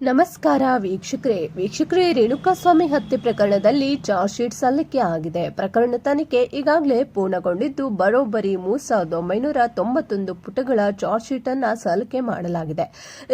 ನಮಸ್ಕಾರ ವೀಕ್ಷಕರೇ ರೇಣುಕಾಸ್ವಾಮಿ ಹತ್ಯೆ ಪ್ರಕರಣದಲ್ಲಿ ಚಾರ್ಜ್ ಶೀಟ್ ಸಲ್ಲಿಕೆ ಆಗಿದೆ. ಪ್ರಕರಣ ತನಿಖೆ ಈಗಾಗಲೇ ಪೂರ್ಣಗೊಂಡಿದ್ದು ಬರೋಬ್ಬರಿ 3,991 ಪುಟಗಳ ಚಾರ್ಜ್ ಶೀಟ್ ಅನ್ನು ಸಲ್ಲಿಕೆ ಮಾಡಲಾಗಿದೆ.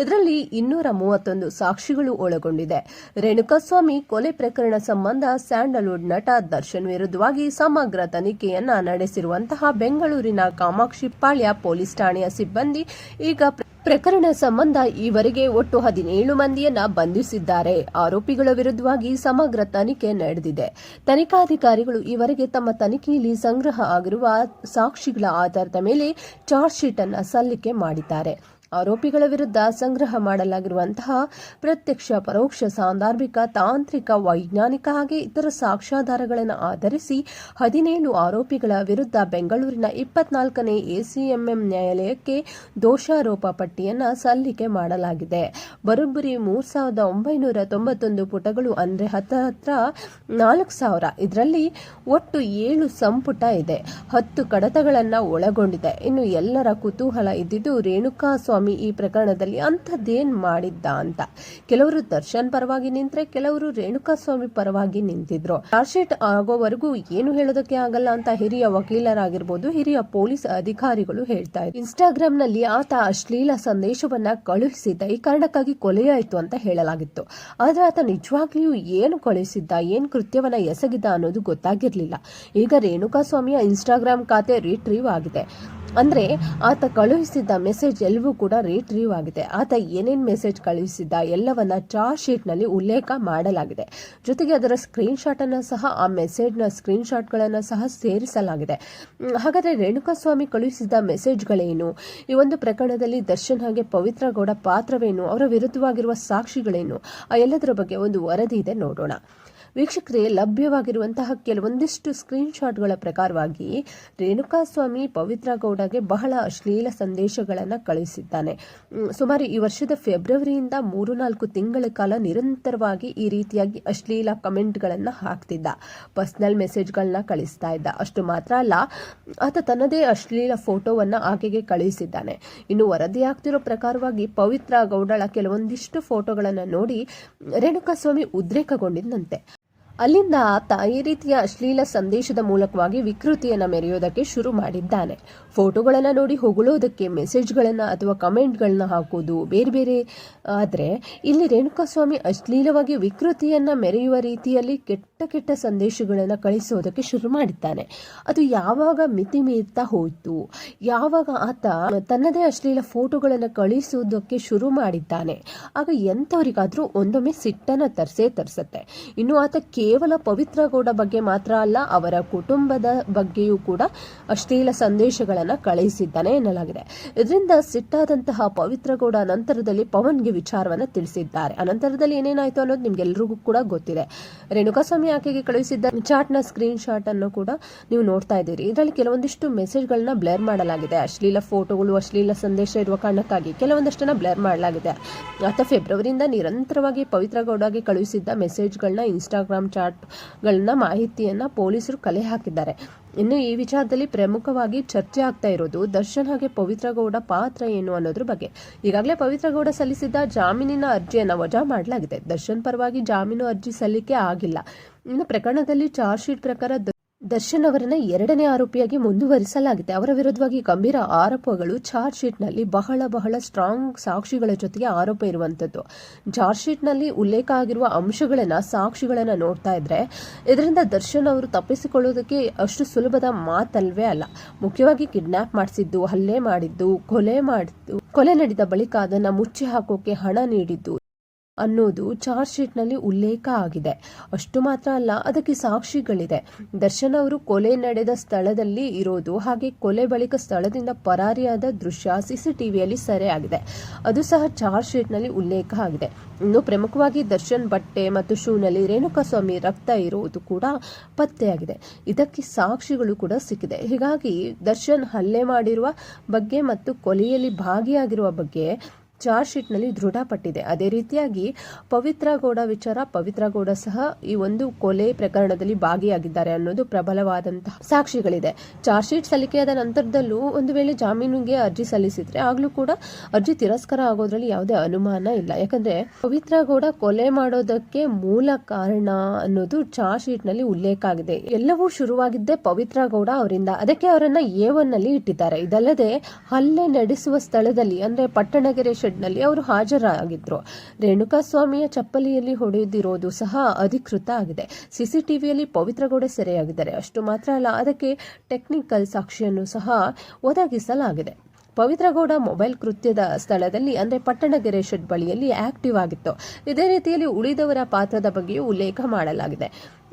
ಇದರಲ್ಲಿ 231 ಸಾಕ್ಷಿಗಳು ಒಳಗೊಂಡಿದೆ. ರೇಣುಕಾಸ್ವಾಮಿ ಕೊಲೆ ಪ್ರಕರಣ ಸಂಬಂಧ ಸ್ಯಾಂಡಲ್ವುಡ್ ನಟ ದರ್ಶನ್ ವಿರುದ್ಧವಾಗಿ ಸಮಗ್ರ ತನಿಖೆಯನ್ನ ನಡೆಸಿರುವಂತಹ ಬೆಂಗಳೂರಿನ ಕಾಮಾಕ್ಷಿ ಪಾಳ್ಯ ಪೊಲೀಸ್ ಠಾಣೆಯ ಸಿಬ್ಬಂದಿ ಈಗ ಪ್ರಕರಣ ಸಂಬಂಧ ಈವರೆಗೆ ಒಟ್ಟು 17 ಮಂದಿಯನ್ನ ಬಂಧಿಸಿದ್ದಾರೆ. ಆರೋಪಿಗಳ ವಿರುದ್ಧವಾಗಿ ಸಮಗ್ರ ತನಿಖೆ ನಡೆದಿದೆ. ತನಿಖಾಧಿಕಾರಿಗಳು ಈವರೆಗೆ ತಮ್ಮ ತನಿಖೆಯಲ್ಲಿ ಸಂಗ್ರಹ ಆಗಿರುವ ಸಾಕ್ಷಿಗಳ ಆಧಾರದ ಮೇಲೆ ಚಾರ್ಜ್ ಶೀಟ್ ಅನ್ನು ಸಲ್ಲಿಕೆ ಮಾಡಿದ್ದಾರೆ. ಆರೋಪಿಗಳ ವಿರುದ್ಧ ಸಂಗ್ರಹ ಮಾಡಲಾಗಿರುವಂತಹ ಪ್ರತ್ಯಕ್ಷ, ಪರೋಕ್ಷ, ಸಾಂದರ್ಭಿಕ, ತಾಂತ್ರಿಕ, ವೈಜ್ಞಾನಿಕ ಹಾಗೆ ಇತರ ಸಾಕ್ಷ್ಯಾಧಾರಗಳನ್ನು ಆಧರಿಸಿ 17 ಆರೋಪಿಗಳ ವಿರುದ್ಧ ಬೆಂಗಳೂರಿನ 24ನೇ ಎಸಿಎಂಎಂ ನ್ಯಾಯಾಲಯಕ್ಕೆ ದೋಷಾರೋಪ ಪಟ್ಟಿಯನ್ನು ಸಲ್ಲಿಕೆ ಮಾಡಲಾಗಿದೆ. ಬರೋಬ್ಬರಿ 3,991 ಪುಟಗಳು ಅಂದರೆ ಹತ್ರ 4,000. ಇದರಲ್ಲಿ ಒಟ್ಟು 7 ಸಂಪುಟ ಇದೆ. 10 ಕಡತಗಳನ್ನು ಒಳಗೊಂಡಿದೆ. ಇನ್ನು ಎಲ್ಲರ ಕುತೂಹಲ ಇದ್ದಿದ್ದು ರೇಣುಕಾಸ್ವಾಮಿ ಈ ಪ್ರಕರಣದಲ್ಲಿ ಅಂಥದ್ದೇನ್ ಮಾಡಿದ್ದ ಅಂತ. ಕೆಲವರು ದರ್ಶನ್ ಪರವಾಗಿ ನಿಂತ್ರೆ, ಕೆಲವರು ರೇಣುಕಾಸ್ವಾಮಿ ಪರವಾಗಿ ನಿಂತಿದ್ರು. ಚಾರ್ಜ್ ಶೀಟ್ ಆಗೋವರೆಗೂ ಏನು ಹೇಳೋದಕ್ಕೆ ಆಗಲ್ಲ ಅಂತ ಹಿರಿಯ ವಕೀಲರಾಗಿರ್ಬೋದು, ಹಿರಿಯ ಪೊಲೀಸ್ ಅಧಿಕಾರಿಗಳು ಹೇಳ್ತಾ ಇದ್ರು. ಇನ್ಸ್ಟಾಗ್ರಾಮ್ ನಲ್ಲಿ ಆತ ಅಶ್ಲೀಲ ಸಂದೇಶವನ್ನ ಕಳುಹಿಸಿದ್ದ, ಈ ಕಾರಣಕ್ಕಾಗಿ ಕೊಲೆಯಾಯಿತು ಅಂತ ಹೇಳಲಾಗಿತ್ತು. ಆದ್ರೆ ಆತ ನಿಜವಾಗ್ಲಿಯೂ ಏನು ಕಳುಹಿಸಿದ್ದ, ಏನು ಕೃತ್ಯವನ್ನ ಎಸಗಿದ್ದ ಅನ್ನೋದು ಗೊತ್ತಾಗಿರ್ಲಿಲ್ಲ. ಈಗ ರೇಣುಕಾಸ್ವಾಮಿಯ ಇನ್ಸ್ಟಾಗ್ರಾಮ್ ಖಾತೆ ರಿಟ್ರೀವ್ ಆಗಿದೆ. ಅಂದ್ರೆ ಆತ ಕಳುಹಿಸಿದ್ದ ಮೆಸೇಜ್ ಎಲ್ಲವೂ ಕೂಡ ರಿಟ್ರೀವ್ ಆಗಿದೆ. ಆತ ಏನೇನ್ ಮೆಸೇಜ್ ಕಳುಹಿಸಿದ್ದ ಎಲ್ಲವನ್ನ ಚಾರ್ಜ್ ಶೀಟ್ ನಲ್ಲಿ ಉಲ್ಲೇಖ ಮಾಡಲಾಗಿದೆ. ಜೊತೆಗೆ ಅದರ ಸ್ಕ್ರೀನ್ ಶಾಟ್ ಅನ್ನ ಸಹ, ಆ ಮೆಸೇಜ್ ನ ಸ್ಕ್ರೀನ್ ಶಾಟ್ ಗಳನ್ನ ಸಹ ಸೇರಿಸಲಾಗಿದೆ. ಹಾಗಾದ್ರೆ ರೇಣುಕಾಸ್ವಾಮಿ ಕಳುಹಿಸಿದ ಮೆಸೇಜ್ಗಳೇನು, ಈ ಒಂದು ಪ್ರಕರಣದಲ್ಲಿ ದರ್ಶನ್ ಹಾಗೆ ಪವಿತ್ರ ಗೌಡ ಪಾತ್ರವೇನು, ಅವರ ವಿರುದ್ಧವಾಗಿರುವ ಸಾಕ್ಷಿಗಳೇನು, ಆ ಎಲ್ಲದರ ಬಗ್ಗೆ ಒಂದು ವರದಿ ಇದೆ, ನೋಡೋಣ. ವೀಕ್ಷಕರೇ, ಲಭ್ಯವಾಗಿರುವಂತಹ ಕೆಲವೊಂದಿಷ್ಟು ಸ್ಕ್ರೀನ್ ಶಾಟ್ಗಳ ಪ್ರಕಾರವಾಗಿ ರೇಣುಕಾಸ್ವಾಮಿ ಪವಿತ್ರ ಗೌಡಗೆ ಬಹಳ ಅಶ್ಲೀಲ ಸಂದೇಶಗಳನ್ನು ಕಳುಹಿಸಿದ್ದಾನೆ. ಸುಮಾರು ಈ ವರ್ಷದ ಫೆಬ್ರವರಿಯಿಂದ 3-4 ತಿಂಗಳ ಕಾಲ ನಿರಂತರವಾಗಿ ಈ ರೀತಿಯಾಗಿ ಅಶ್ಲೀಲ ಕಮೆಂಟ್ಗಳನ್ನು ಹಾಕ್ತಿದ್ದ, ಪರ್ಸನಲ್ ಮೆಸೇಜ್ಗಳನ್ನ ಕಳಿಸ್ತಾ ಇದ್ದ. ಅಷ್ಟು ಮಾತ್ರ ಅಲ್ಲ, ಆತ ತನ್ನದೇ ಅಶ್ಲೀಲ ಫೋಟೋವನ್ನು ಆಕೆಗೆ ಕಳುಹಿಸಿದ್ದಾನೆ. ಇನ್ನು ವರದಿಯಾಗ್ತಿರೋ ಪ್ರಕಾರವಾಗಿ ಪವಿತ್ರ ಗೌಡಳ ಕೆಲವೊಂದಿಷ್ಟು ಫೋಟೋಗಳನ್ನು ನೋಡಿ ರೇಣುಕಾಸ್ವಾಮಿ ಉದ್ರೇಕಗೊಂಡಿದ್ದಂತೆ. ಅಲ್ಲಿಂದ ಆತ ಈ ರೀತಿಯ ಅಶ್ಲೀಲ ಸಂದೇಶದ ಮೂಲಕವಾಗಿ ವಿಕೃತಿಯನ್ನು ಮೆರೆಯೋದಕ್ಕೆ ಶುರು ಮಾಡಿದ್ದಾನೆ. ಫೋಟೋಗಳನ್ನು ನೋಡಿ ಹೊಗಳೋದಕ್ಕೆ ಮೆಸೇಜ್ಗಳನ್ನು ಅಥವಾ ಕಮೆಂಟ್ಗಳನ್ನ ಹಾಕೋದು ಬೇರೆ ಬೇರೆ. ಆದರೆ ಇಲ್ಲಿ ರೇಣುಕಾಸ್ವಾಮಿ ಅಶ್ಲೀಲವಾಗಿ ವಿಕೃತಿಯನ್ನು ಮೆರೆಯುವ ರೀತಿಯಲ್ಲಿ ಕೆಟ್ಟ ಸಂದೇಶಗಳನ್ನು ಕಳಿಸೋದಕ್ಕೆ ಶುರು ಮಾಡಿದ್ದಾನೆ. ಅದು ಯಾವಾಗ ಮಿತಿ ಮೀರ್ತಾ ಹೋಯಿತು, ಯಾವಾಗ ಆತ ತನ್ನದೇ ಅಶ್ಲೀಲ ಫೋಟೋಗಳನ್ನು ಕಳಿಸೋದಕ್ಕೆ ಶುರು ಮಾಡಿದ್ದಾನೆ, ಆಗ ಎಂಥವರಿಗಾದ್ರೂ ಒಂದೊಮ್ಮೆ ಸಿಟ್ಟನ್ನು ತರಿಸತ್ತೆ. ಇನ್ನು ಆತ ಕೇವಲ ಪವಿತ್ರ ಗೌಡ ಬಗ್ಗೆ ಮಾತ್ರ ಅಲ್ಲ, ಅವರ ಕುಟುಂಬದ ಬಗ್ಗೆಯೂ ಕೂಡ ಅಶ್ಲೀಲ ಸಂದೇಶಗಳನ್ನು ಕಳುಹಿಸಿದ್ದಾನೆ ಎನ್ನಲಾಗಿದೆ. ಇದರಿಂದ ಸಿಟ್ಟಾದಂತಹ ಪವಿತ್ರ ಗೌಡ ನಂತರದಲ್ಲಿ ಪವನ್ಗೆ ವಿಚಾರವನ್ನು ತಿಳಿಸಿದ್ದಾರೆ. ಅನಂತರದಲ್ಲಿ ಏನೇನಾಯಿತು ಅನ್ನೋದು ನಿಮ್ಗೆಲ್ರಿಗೂ ಕೂಡ ಗೊತ್ತಿದೆ. ರೇಣುಕಾಸ್ವಾಮಿ ಆಕೆಗೆ ಕಳುಹಿಸಿದ್ದ ಚಾಟ್ನ ಸ್ಕ್ರೀನ್ ಶಾಟ್ ಅನ್ನು ಕೂಡ ನೀವು ನೋಡ್ತಾ ಇದ್ದೀರಿ. ಇದರಲ್ಲಿ ಕೆಲವೊಂದಿಷ್ಟು ಮೆಸೇಜ್ಗಳನ್ನ ಬ್ಲರ್ ಮಾಡಲಾಗಿದೆ. ಅಶ್ಲೀಲ ಫೋಟೋಗಳು, ಅಶ್ಲೀಲ ಸಂದೇಶ ಇರುವ ಕಾರಣಕ್ಕಾಗಿ ಕೆಲವೊಂದಷ್ಟನ್ನ ಬ್ಲರ್ ಮಾಡಲಾಗಿದೆ. ಆತ ಫೆಬ್ರವರಿಯಿಂದ ನಿರಂತರವಾಗಿ ಪವಿತ್ರ ಗೌಡಗೆ ಕಳುಹಿಸಿದ್ದ ಮೆಸೇಜ್ಗಳನ್ನ, ಇನ್ಸ್ಟಾಗ್ರಾಮ್ ಚಾಟ್ಗಳನ್ನ, ಮಾಹಿತಿಯನ್ನ ಪೊಲೀಸರು ಕಲೆ ಹಾಕಿದ್ದಾರೆ. ಇನ್ನು ಈ ವಿಚಾರದಲ್ಲಿ ಪ್ರಮುಖವಾಗಿ ಚರ್ಚೆ ಆಗ್ತಾ ಇರೋದು ದರ್ಶನ್ ಹಾಗೆ ಪವಿತ್ರ ಗೌಡ ಪಾತ್ರ ಏನು ಅನ್ನೋದ್ರ ಬಗ್ಗೆ. ಈಗಾಗಲೇ ಪವಿತ್ರ ಗೌಡ ಸಲ್ಲಿಸಿದ್ದ ಜಾಮೀನಿನ ಅರ್ಜಿಯನ್ನು ವಜಾ ಮಾಡಲಾಗಿದೆ. ದರ್ಶನ್ ಪರವಾಗಿ ಜಾಮೀನು ಅರ್ಜಿ ಸಲ್ಲಿಕೆ ಆಗಿಲ್ಲ. ಇನ್ನು ಪ್ರಕರಣದಲ್ಲಿ ಚಾರ್ಜ್ ಶೀಟ್ ಪ್ರಕಾರ ದರ್ಶನ್ ಅವರನ್ನ 2ನೇ ಆರೋಪಿಯಾಗಿ ಮುಂದುವರಿಸಲಾಗಿದೆ. ಅವರ ವಿರುದ್ಧವಾಗಿ ಗಂಭೀರ ಆರೋಪಗಳು ಚಾರ್ಜ್ ಶೀಟ್ನಲ್ಲಿ ಬಹಳ ಸ್ಟ್ರಾಂಗ್ ಸಾಕ್ಷಿಗಳ ಜೊತೆಗೆ ಆರೋಪ ಇರುವಂತದ್ದು. ಚಾರ್ಜ್ ಶೀಟ್ನಲ್ಲಿ ಉಲ್ಲೇಖ ಆಗಿರುವ ಅಂಶಗಳನ್ನ, ಸಾಕ್ಷಿಗಳನ್ನ ನೋಡ್ತಾ ಇದ್ರೆ ಇದರಿಂದ ದರ್ಶನ್ ಅವರು ತಪ್ಪಿಸಿಕೊಳ್ಳೋದಕ್ಕೆ ಅಷ್ಟು ಸುಲಭದ ಮಾತಲ್ವೇ ಅಲ್ಲ. ಮುಖ್ಯವಾಗಿ ಕಿಡ್ನಾಪ್ ಮಾಡಿಸಿದ್ದು, ಹಲ್ಲೆ ಮಾಡಿದ್ದು, ಕೊಲೆ ನಡೆದ ಬಳಿಕ ಅದನ್ನ ಮುಚ್ಚಿ ಹಾಕೋಕೆ ಹಣ ನೀಡಿದ್ದು ಅನ್ನೋದು ಚಾರ್ಜ್ ಶೀಟ್ನಲ್ಲಿ ಉಲ್ಲೇಖ ಆಗಿದೆ. ಅಷ್ಟು ಮಾತ್ರ ಅಲ್ಲ, ಅದಕ್ಕೆ ಸಾಕ್ಷಿಗಳಿದೆ. ದರ್ಶನ್ ಅವರು ಕೊಲೆ ನಡೆದ ಸ್ಥಳದಲ್ಲಿ ಇರೋದು, ಹಾಗೆ ಕೊಲೆ ಬಳಿಕ ಸ್ಥಳದಿಂದ ಪರಾರಿಯಾದ ದೃಶ್ಯ ಸಿಸಿಟಿವಿಯಲ್ಲಿ ಸೆರೆಯಾಗಿದೆ. ಅದು ಸಹ ಚಾರ್ಜ್ ಶೀಟ್ನಲ್ಲಿ ಉಲ್ಲೇಖ ಆಗಿದೆ. ಇನ್ನು ಪ್ರಮುಖವಾಗಿ ದರ್ಶನ್ ಬಟ್ಟೆ ಮತ್ತು ಶೂನಲ್ಲಿ ರೇಣುಕಾಸ್ವಾಮಿ ರಕ್ತ ಇರುವುದು ಕೂಡ ಪತ್ತೆಯಾಗಿದೆ. ಇದಕ್ಕೆ ಸಾಕ್ಷಿಗಳು ಕೂಡ ಸಿಕ್ಕಿದೆ. ಹೀಗಾಗಿ ದರ್ಶನ್ ಹಲ್ಲೆ ಮಾಡಿರುವ ಬಗ್ಗೆ ಮತ್ತು ಕೊಲೆಯಲ್ಲಿ ಭಾಗಿಯಾಗಿರುವ ಬಗ್ಗೆ ಚಾರ್ಜ್ ಶೀಟ್ನಲ್ಲಿ ದೃಢಪಟ್ಟಿದೆ. ಅದೇ ರೀತಿಯಾಗಿ ಪವಿತ್ರ ಗೌಡ ವಿಚಾರ, ಪವಿತ್ರ ಗೌಡ ಸಹ ಈ ಒಂದು ಕೊಲೆ ಪ್ರಕರಣದಲ್ಲಿ ಭಾಗಿಯಾಗಿದ್ದಾರೆ ಅನ್ನೋದು ಪ್ರಬಲವಾದಂತಹ ಸಾಕ್ಷಿಗಳಿದೆ. ಚಾರ್ಜ್ ಶೀಟ್ ಸಲ್ಲಿಕೆಯಾದ ನಂತರದಲ್ಲೂ ಒಂದು ವೇಳೆ ಜಾಮೀನಿಗೆ ಅರ್ಜಿ ಸಲ್ಲಿಸಿದ್ರೆ ಆಗ್ಲೂ ಕೂಡ ಅರ್ಜಿ ತಿರಸ್ಕಾರ ಆಗೋದ್ರಲ್ಲಿ ಯಾವುದೇ ಅನುಮಾನ ಇಲ್ಲ. ಯಾಕಂದ್ರೆ ಪವಿತ್ರ ಗೌಡ ಕೊಲೆ ಮಾಡೋದಕ್ಕೆ ಮೂಲ ಕಾರಣ ಅನ್ನೋದು ಚಾರ್ಜ್ ಶೀಟ್ ನಲ್ಲಿ ಉಲ್ಲೇಖ ಆಗಿದೆ. ಎಲ್ಲವೂ ಶುರುವಾಗಿದ್ದೇ ಪವಿತ್ರ ಗೌಡ ಅವರಿಂದ. ಅದಕ್ಕೆ ಅವರನ್ನ A1 ನಲ್ಲಿ ಇಟ್ಟಿದ್ದಾರೆ. ಇದಲ್ಲದೆ ಹಲ್ಲೆ ನಡೆಸುವ ಸ್ಥಳದಲ್ಲಿ ಅಂದ್ರೆ ಪಟ್ಟಣಗೆರೆ ಶೆಡ್ ನಲ್ಲಿ ಅವರು ಹಾಜರಾಗಿದ್ರು. ರೇಣುಕಾಸ್ವಾಮಿಯ ಚಪ್ಪಲಿಯಲ್ಲಿ ಹೊಡೆದಿರೋದು ಸಹ ಅಧಿಕೃತ ಆಗಿದೆ. ಸಿಸಿಟಿವಿಯಲ್ಲಿ ಪವಿತ್ರ ಗೌಡ ಸೆರೆಯಾಗಿದ್ದಾರೆ. ಅಷ್ಟು ಮಾತ್ರ ಅಲ್ಲ, ಅದಕ್ಕೆ ಟೆಕ್ನಿಕಲ್ ಸಾಕ್ಷಿಯನ್ನು ಸಹ ಒದಗಿಸಲಾಗಿದೆ. ಪವಿತ್ರ ಗೌಡ ಮೊಬೈಲ್ ಕೃತ್ಯದ ಸ್ಥಳದಲ್ಲಿ ಅಂದ್ರೆ ಪಟ್ಟಣಗೆರೆ ಶೆಡ್ ಬಳಿಯಲ್ಲಿ ಆಕ್ಟಿವ್ ಆಗಿತ್ತು. ಇದೇ ರೀತಿಯಲ್ಲಿ ಉಳಿದವರ ಪಾತ್ರದ ಬಗ್ಗೆಯೂ ಉಲ್ಲೇಖ ಮಾಡಲಾಗಿದೆ.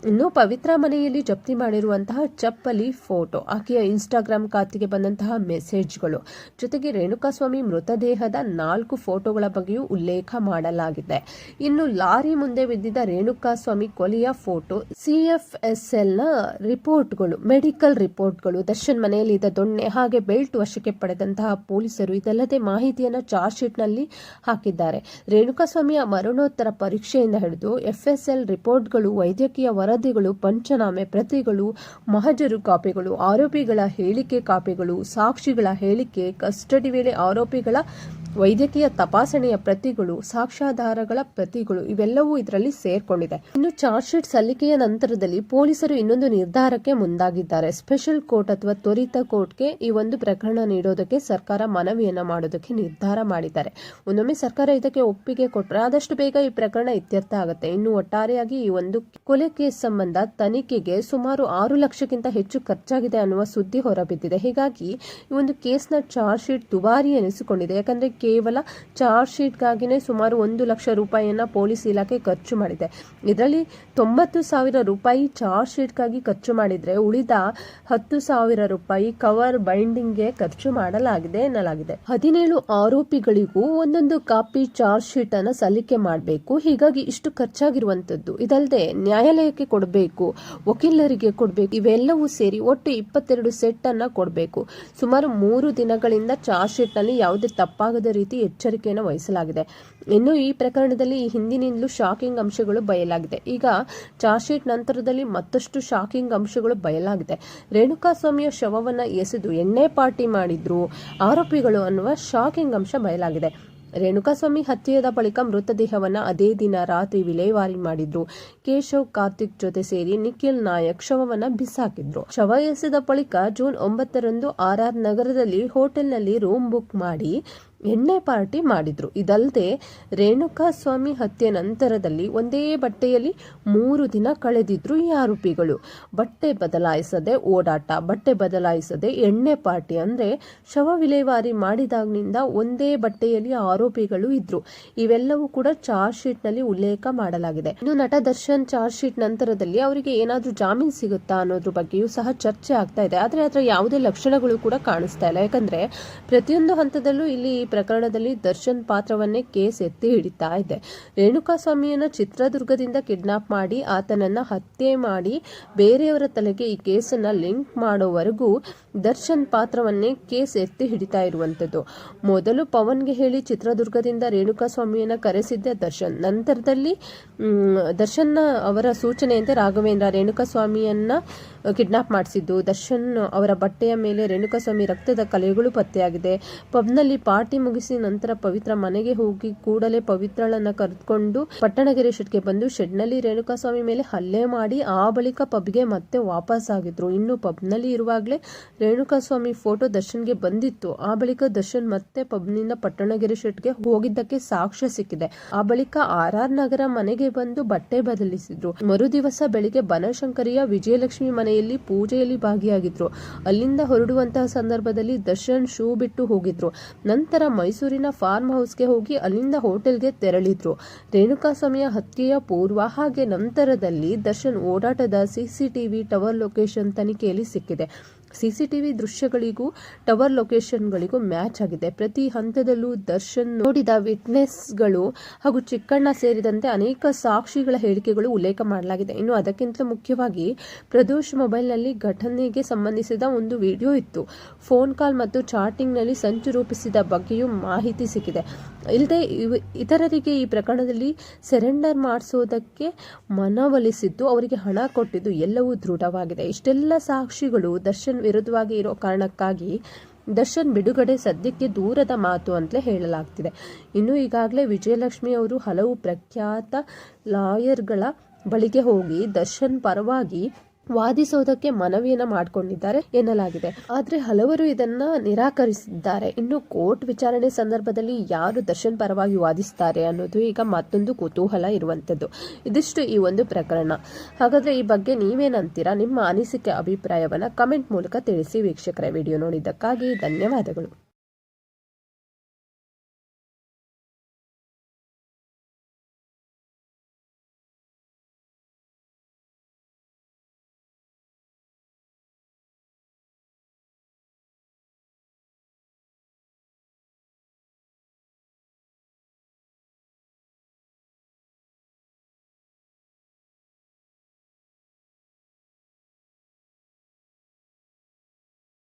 ಇನ್ನು ಪವಿತ್ರ ಮನೆಯಲ್ಲಿ ಜಪ್ತಿ ಮಾಡಿರುವಂತಹ ಚಪ್ಪಲಿ ಫೋಟೋ, ಆಕೆಯ ಇನ್ಸ್ಟಾಗ್ರಾಮ್ ಖಾತೆಗೆ ಬಂದಂತಹ ಮೆಸೇಜ್ಗಳು, ಜೊತೆಗೆ ರೇಣುಕಾಸ್ವಾಮಿ ಮೃತದೇಹದ 4 ಫೋಟೋಗಳ ಬಗ್ಗೆಯೂ ಉಲ್ಲೇಖ ಮಾಡಲಾಗಿದೆ. ಇನ್ನು ಲಾರಿ ಮುಂದೆ ಬಿದ್ದಿದ್ದ ರೇಣುಕಾಸ್ವಾಮಿ ಕೊಲೆಯ ಫೋಟೋ, CFSLನ ರಿಪೋರ್ಟ್ಗಳು, ಮೆಡಿಕಲ್ ರಿಪೋರ್ಟ್ಗಳು, ದರ್ಶನ್ ಮನೆಯಲ್ಲಿ ಇದ್ದ ದೊಣ್ಣೆ ಹಾಗೆ ಬೆಲ್ಟ್ ವಶಕ್ಕೆ ಪಡೆದಂತಹ ಪೊಲೀಸರು ಇದಲ್ಲದೆ ಮಾಹಿತಿಯನ್ನು ಚಾರ್ಜ್ ಶೀಟ್ನಲ್ಲಿ ಹಾಕಿದ್ದಾರೆ. ರೇಣುಕಾಸ್ವಾಮಿಯ ಮರಣೋತ್ತರ ಪರೀಕ್ಷೆಯಿಂದ ಹಿಡಿದು FSL ರಿಪೋರ್ಟ್ಗಳು, ವೈದ್ಯಕೀಯ ವರದಿಗಳು, ಪಂಚನಾಮೆ ಪ್ರತಿಗಳು, ಮಹಜರು ಕಾಪಿಗಳು, ಆರೋಪಿಗಳ ಹೇಳಿಕೆ ಕಾಪಿಗಳು, ಸಾಕ್ಷಿಗಳ ಹೇಳಿಕೆ, ಕಸ್ಟಡಿ ವೇಳೆ ಆರೋಪಿಗಳ ವೈದ್ಯಕೀಯ ತಪಾಸಣೆಯ ಪ್ರತಿಗಳು, ಸಾಕ್ಷ್ಯಾಧಾರಗಳ ಪ್ರತಿಗಳು ಇವೆಲ್ಲವೂ ಇದರಲ್ಲಿ ಸೇರ್ಕೊಂಡಿದೆ. ಇನ್ನು ಚಾರ್ಜ್ ಶೀಟ್ ಸಲ್ಲಿಕೆಯ ನಂತರದಲ್ಲಿ ಪೊಲೀಸರು ಇನ್ನೊಂದು ನಿರ್ಧಾರಕ್ಕೆ ಮುಂದಾಗಿದ್ದಾರೆ. ಸ್ಪೆಷಲ್ ಕೋರ್ಟ್ ಅಥವಾ ತ್ವರಿತ ಕೋರ್ಟ್ಗೆ ಈ ಒಂದು ಪ್ರಕರಣ ನೀಡೋದಕ್ಕೆ ಸರ್ಕಾರ ಮನವಿಯನ್ನ ಮಾಡೋದಕ್ಕೆ ನಿರ್ಧಾರ ಮಾಡಿದ್ದಾರೆ. ಒಂದೊಮ್ಮೆ ಸರ್ಕಾರ ಇದಕ್ಕೆ ಒಪ್ಪಿಗೆ ಕೊಟ್ಟರೆ ಆದಷ್ಟು ಬೇಗ ಈ ಪ್ರಕರಣ ಇತ್ಯರ್ಥ ಆಗುತ್ತೆ. ಇನ್ನು ಒಟ್ಟಾರೆಯಾಗಿ ಈ ಒಂದು ಕೊಲೆ ಕೇಸ್ ಸಂಬಂಧ ತನಿಖೆಗೆ ಸುಮಾರು 6 ಲಕ್ಷಕ್ಕಿಂತ ಹೆಚ್ಚು ಖರ್ಚಾಗಿದೆ ಅನ್ನುವ ಸುದ್ದಿ ಹೊರಬಿದ್ದಿದೆ. ಹೀಗಾಗಿ ಈ ಒಂದು ಕೇಸ್ನ ಚಾರ್ಜ್ ಶೀಟ್ ದುಬಾರಿ ಎನಿಸಿಕೊಂಡಿದೆ. ಯಾಕಂದ್ರೆ ಕೇವಲ ಚಾರ್ಜ್ ಶೀಟ್ಗಾಗಿನೇ ಸುಮಾರು 1 ಲಕ್ಷ ರೂಪಾಯಿಯನ್ನ ಪೊಲೀಸ್ ಇಲಾಖೆ ಖರ್ಚು ಮಾಡಿದೆ. ಇದರಲ್ಲಿ 90,000 ರೂಪಾಯಿ ಚಾರ್ಜ್ ಶೀಟ್ಗಾಗಿ ಖರ್ಚು ಮಾಡಿದ್ರೆ ಉಳಿದ 10,000 ರೂಪಾಯಿ ಕವರ್ ಬೈಂಡಿಂಗ್ಗೆ ಖರ್ಚು ಮಾಡಲಾಗಿದೆ ಎನ್ನಲಾಗಿದೆ. 17 ಆರೋಪಿಗಳಿಗೂ ಒಂದೊಂದು ಕಾಪಿ ಚಾರ್ಜ್ ಶೀಟ್ ಅನ್ನ ಸಲ್ಲಿಕೆ ಮಾಡಬೇಕು. ಹೀಗಾಗಿ ಇಷ್ಟು ಖರ್ಚಾಗಿರುವಂತದ್ದು. ಇದಲ್ಲದೆ ನ್ಯಾಯಾಲಯಕ್ಕೆ ಕೊಡಬೇಕು, ವಕೀಲರಿಗೆ ಕೊಡಬೇಕು, ಇವೆಲ್ಲವೂ ಸೇರಿ ಒಟ್ಟು 22 ಸೆಟ್ ಅನ್ನ ಕೊಡಬೇಕು. ಸುಮಾರು 3 ದಿನಗಳಿಂದ ಚಾರ್ಜ್ ಶೀಟ್ ನಲ್ಲಿ ಯಾವುದೇ ತಪ್ಪಾಗದ ರೀತಿ ಎಚ್ಚರಿಕೆಯನ್ನು ವಹಿಸಲಾಗಿದೆ. ಇನ್ನು ಈ ಪ್ರಕರಣದಲ್ಲಿ ಈ ಹಿಂದಿನಿಂದಲೂ ಶಾಕಿಂಗ್ ಅಂಶಗಳು ಬಯಲಾಗಿದೆ. ಈಗ ಚಾರ್ಜ್ ಶೀಟ್ ನಂತರದಲ್ಲಿ ಮತ್ತಷ್ಟು ಶಾಕಿಂಗ್ ಅಂಶಗಳು ಬಯಲಾಗಿದೆ. ರೇಣುಕಾಸ್ವಾಮಿಯ ಶವವನ್ನ ಎಸೆದು ಎಣ್ಣೆ ಪಾರ್ಟಿ ಮಾಡಿದ್ರು ಆರೋಪಿಗಳು ಅನ್ನುವ ಶಾಕಿಂಗ್ ಅಂಶ ಬಯಲಾಗಿದೆ. ರೇಣುಕಾಸ್ವಾಮಿ ಹತ್ಯೆಯಾದ ಬಳಿಕ ಮೃತದೇಹವನ್ನ ಅದೇ ದಿನ ರಾತ್ರಿ ವಿಲೇವಾರಿ ಮಾಡಿದ್ರು. ಕೇಶವ್ ಕಾರ್ತಿಕ್ ಜೊತೆ ಸೇರಿ ನಿಖಿಲ್ ನಾಯಕ್ ಶವವನ್ನ ಬಿಸಾಕಿದ್ರು. ಶವ ಎಸೆದ ಬಳಿಕ ಜೂನ್ 9ರಂದು RR ನಗರದಲ್ಲಿ ಹೋಟೆಲ್ನಲ್ಲಿ ರೂಮ್ ಬುಕ್ ಮಾಡಿ ಎಣ್ಣೆ ಪಾರ್ಟಿ ಮಾಡಿದ್ರು. ಇದಲ್ಲದೆ ರೇಣುಕಾಸ್ವಾಮಿ ಹತ್ಯೆ ನಂತರದಲ್ಲಿ ಒಂದೇ ಬಟ್ಟೆಯಲ್ಲಿ 3 ದಿನ ಕಳೆದಿದ್ರು ಈ ಆರೋಪಿಗಳು. ಬಟ್ಟೆ ಬದಲಾಯಿಸದೆ ಓಡಾಟ, ಬಟ್ಟೆ ಬದಲಾಯಿಸದೆ ಎಣ್ಣೆ ಪಾರ್ಟಿ, ಅಂದ್ರೆ ಶವ ವಿಲೇವಾರಿ ಮಾಡಿದಾಗಿನಿಂದ ಒಂದೇ ಬಟ್ಟೆಯಲ್ಲಿ ಆರೋಪಿಗಳು ಇದ್ರು. ಇವೆಲ್ಲವೂ ಕೂಡ ಚಾರ್ಜ್ ಶೀಟ್ ನಲ್ಲಿ ಉಲ್ಲೇಖ ಮಾಡಲಾಗಿದೆ. ಇನ್ನು ನಟ ದರ್ಶನ್ ಚಾರ್ಜ್ ಶೀಟ್ ನಂತರದಲ್ಲಿ ಅವರಿಗೆ ಏನಾದ್ರೂ ಜಾಮೀನು ಸಿಗುತ್ತಾ ಅನ್ನೋದ್ರ ಬಗ್ಗೆಯೂ ಸಹ ಚರ್ಚೆ ಆಗ್ತಾ ಇದೆ. ಆದ್ರೆ ಅದರ ಯಾವುದೇ ಲಕ್ಷಣಗಳು ಕೂಡ ಕಾಣಿಸ್ತಾ ಇಲ್ಲ. ಯಾಕಂದ್ರೆ ಪ್ರತಿಯೊಂದು ಹಂತದಲ್ಲೂ ಇಲ್ಲಿ ಪ್ರಕರಣದಲ್ಲಿ ದರ್ಶನ್ ಪಾತ್ರವನ್ನೇ ಕೇಸ್ ಎತ್ತಿ ಹಿಡಿತಾ ಇದೆ. ರೇಣುಕಾಸ್ವಾಮಿಯನ್ನ ಚಿತ್ರದುರ್ಗದಿಂದ ಕಿಡ್ನಾಪ್ ಮಾಡಿ ಆತನನ್ನ ಹತ್ಯೆ ಮಾಡಿ ಬೇರೆಯವರ ತಲೆಗೆ ಈ ಕೇಸನ್ನ ಲಿಂಕ್ ಮಾಡೋವರೆಗೂ ದರ್ಶನ್ ಪಾತ್ರವನ್ನೇ ಕೇಸ್ ಎತ್ತಿ ಹಿಡಿತಾ ಇರುವಂತದ್ದು. ಮೊದಲು ಪವನ್ಗೆ ಹೇಳಿ ಚಿತ್ರದುರ್ಗದಿಂದ ರೇಣುಕಾಸ್ವಾಮಿಯನ್ನ ಕರೆಸಿದ್ದ ದರ್ಶನ್. ನಂತರದಲ್ಲಿ ದರ್ಶನ್ ಅವರ ಸೂಚನೆಯಂತೆ ರಾಘವೇಂದ್ರ ರೇಣುಕಾಸ್ವಾಮಿಯನ್ನ ಕಿಡ್ನಾಪ್ ಮಾಡಿಸಿದ್ದು. ದರ್ಶನ್ ಅವರ ಬಟ್ಟೆಯ ಮೇಲೆ ರೇಣುಕಾಸ್ವಾಮಿ ರಕ್ತದ ಕಲೆಗಳು ಪತ್ತೆಯಾಗಿದೆ. ಪಬ್ನಲ್ಲಿ ಪಾರ್ಟಿ ಮುಗಿಸಿ ನಂತರ ಪವಿತ್ರ ಮನೆಗೆ ಹೋಗಿ ಕೂಡಲೇ ಪವಿತ್ರಳನ್ನ ಕರೆದುಕೊಂಡು ಪಟ್ಟಣಗೆರೆ ಶೆಡ್ಗೆ ಬಂದು ಶೆಡ್ನಲ್ಲಿ ರೇಣುಕಾಸ್ವಾಮಿ ಮೇಲೆ ಹಲ್ಲೆ ಮಾಡಿ ಆ ಬಳಿಕ ಪಬ್ಗೆ ಮತ್ತೆ ವಾಪಸ್ ಆಗಿದ್ರು. ಇನ್ನು ಪಬ್ನಲ್ಲಿ ಇರುವಾಗಲೇ ರೇಣುಕಾಸ್ವಾಮಿ ಫೋಟೋ ದರ್ಶನ್ಗೆ ಬಂದಿತ್ತು. ಆ ಬಳಿಕ ದರ್ಶನ್ ಮತ್ತೆ ಪಬ್ನಿಂದ ಪಟ್ಟಣಗೆರೆ ಶೆಡ್ಗೆ ಹೋಗಿದ್ದಕ್ಕೆ ಸಾಕ್ಷ್ಯ ಸಿಕ್ಕಿದೆ. ಆ ಬಳಿಕ RR ನಗರ ಮನೆಗೆ ಬಂದು ಬಟ್ಟೆ ಬದಲಿಸಿದ್ರು. ಮರುದಿವಸ ಬೆಳಿಗ್ಗೆ ಬನಶಂಕರಿಯ ವಿಜಯಲಕ್ಷ್ಮಿ ಮನೆಯಲ್ಲಿ ಪೂಜೆಯಲ್ಲಿ ಭಾಗಿಯಾಗಿದ್ರು. ಅಲ್ಲಿಂದ ಹೊರಡುವಂತಹ ಸಂದರ್ಭದಲ್ಲಿ ದರ್ಶನ್ ಶೂ ಬಿಟ್ಟು ಹೋಗಿದ್ರು. ನಂತರ ಮೈಸೂರಿನ ಫಾರ್ಮ್ ಹೌಸ್ಗೆ ಹೋಗಿ ಅಲ್ಲಿಂದ ಹೋಟೆಲ್ಗೆ ತೆರಳಿದ್ರು. ರೇಣುಕಾಸ್ವಾಮಿಯ ಹತ್ಯೆಯ ಪೂರ್ವ ಹಾಗೆ ನಂತರದಲ್ಲಿ ದರ್ಶನ್ ಓಡಾಟದ CCTV ಟವರ್ ಲೊಕೇಶನ್ ತನಿಖೆಯಲ್ಲಿ ಸಿಕ್ಕಿದೆ. CCTV ದೃಶ್ಯಗಳಿಗೂ ಟವರ್ ಲೊಕೇಶನ್ಗಳಿಗೂ ಮ್ಯಾಚ್ ಆಗಿದೆ. ಪ್ರತಿ ಹಂತದಲ್ಲೂ ದರ್ಶನ್ ನೋಡಿದ ವಿಟ್ನೆಸ್ಗಳು ಹಾಗೂ ಚಿಕ್ಕಣ್ಣ ಸೇರಿದಂತೆ ಅನೇಕ ಸಾಕ್ಷಿಗಳ ಹೇಳಿಕೆಗಳು ಉಲ್ಲೇಖ ಮಾಡಲಾಗಿದೆ. ಇನ್ನು ಅದಕ್ಕಿಂತ ಮುಖ್ಯವಾಗಿ ಪ್ರದೋಷ್ ಮೊಬೈಲ್ನಲ್ಲಿ ಘಟನೆಗೆ ಸಂಬಂಧಿಸಿದ ಒಂದು ವಿಡಿಯೋ ಇತ್ತು. ಫೋನ್ ಕಾಲ್ ಮತ್ತು ಚಾಟಿಂಗ್ನಲ್ಲಿ ಸಂಚು ರೂಪಿಸಿದ ಬಗ್ಗೆಯೂ ಮಾಹಿತಿ ಸಿಕ್ಕಿದೆ. ಇಲ್ಲದೆ ಇತರರಿಗೆ ಈ ಪ್ರಕರಣದಲ್ಲಿ ಸರೆಂಡರ್ ಮಾಡಿಸೋದಕ್ಕೆ ಮನವೊಲಿಸಿದ್ದು, ಅವರಿಗೆ ಹಣ ಕೊಟ್ಟಿದ್ದು ಎಲ್ಲವೂ ದೃಢವಾಗಿದೆ. ಇಷ್ಟೆಲ್ಲ ಸಾಕ್ಷಿಗಳು ದರ್ಶನ್ ವಿರುದ್ಧವಾಗಿ ಇರೋ ಕಾರಣಕ್ಕಾಗಿ ದರ್ಶನ್ ಬಿಡುಗಡೆ ಸದ್ಯಕ್ಕೆ ದೂರದ ಮಾತು ಅಂತಲೇ ಹೇಳಲಾಗ್ತಿದೆ. ಇನ್ನು ಈಗಾಗಲೇ ವಿಜಯಲಕ್ಷ್ಮಿ ಅವರು ಹಲವು ಪ್ರಖ್ಯಾತ ಲಾಯರ್ಗಳ ಬಳಿಗೆ ಹೋಗಿ ದರ್ಶನ್ ಪರವಾಗಿ ವಾದಿಸೋದಕ್ಕೆ ಮನವಿಯನ್ನ ಮಾಡಿಕೊಂಡಿದ್ದಾರೆ ಎನ್ನಲಾಗಿದೆ. ಆದರೆ ಹಲವರು ಇದನ್ನ ನಿರಾಕರಿಸಿದ್ದಾರೆ. ಇನ್ನು ಕೋರ್ಟ್ ವಿಚಾರಣೆ ಸಂದರ್ಭದಲ್ಲಿ ಯಾರು ದರ್ಶನ್ ಪರವಾಗಿ ವಾದಿಸ್ತಾರೆ ಅನ್ನೋದು ಈಗ ಮತ್ತೊಂದು ಕುತೂಹಲ ಇರುವಂತದ್ದು. ಇದಿಷ್ಟು ಈ ಒಂದು ಪ್ರಕರಣ. ಹಾಗಾದ್ರೆ ಈ ಬಗ್ಗೆ ನೀವೇನಂತೀರಾ? ನಿಮ್ಮ ಅನಿಸಿಕೆ ಅಭಿಪ್ರಾಯವನ್ನ ಕಮೆಂಟ್ ಮೂಲಕ ತಿಳಿಸಿ. ವೀಕ್ಷಕರೇ, ವಿಡಿಯೋ ನೋಡಿದ್ದಕ್ಕಾಗಿ ಧನ್ಯವಾದಗಳು.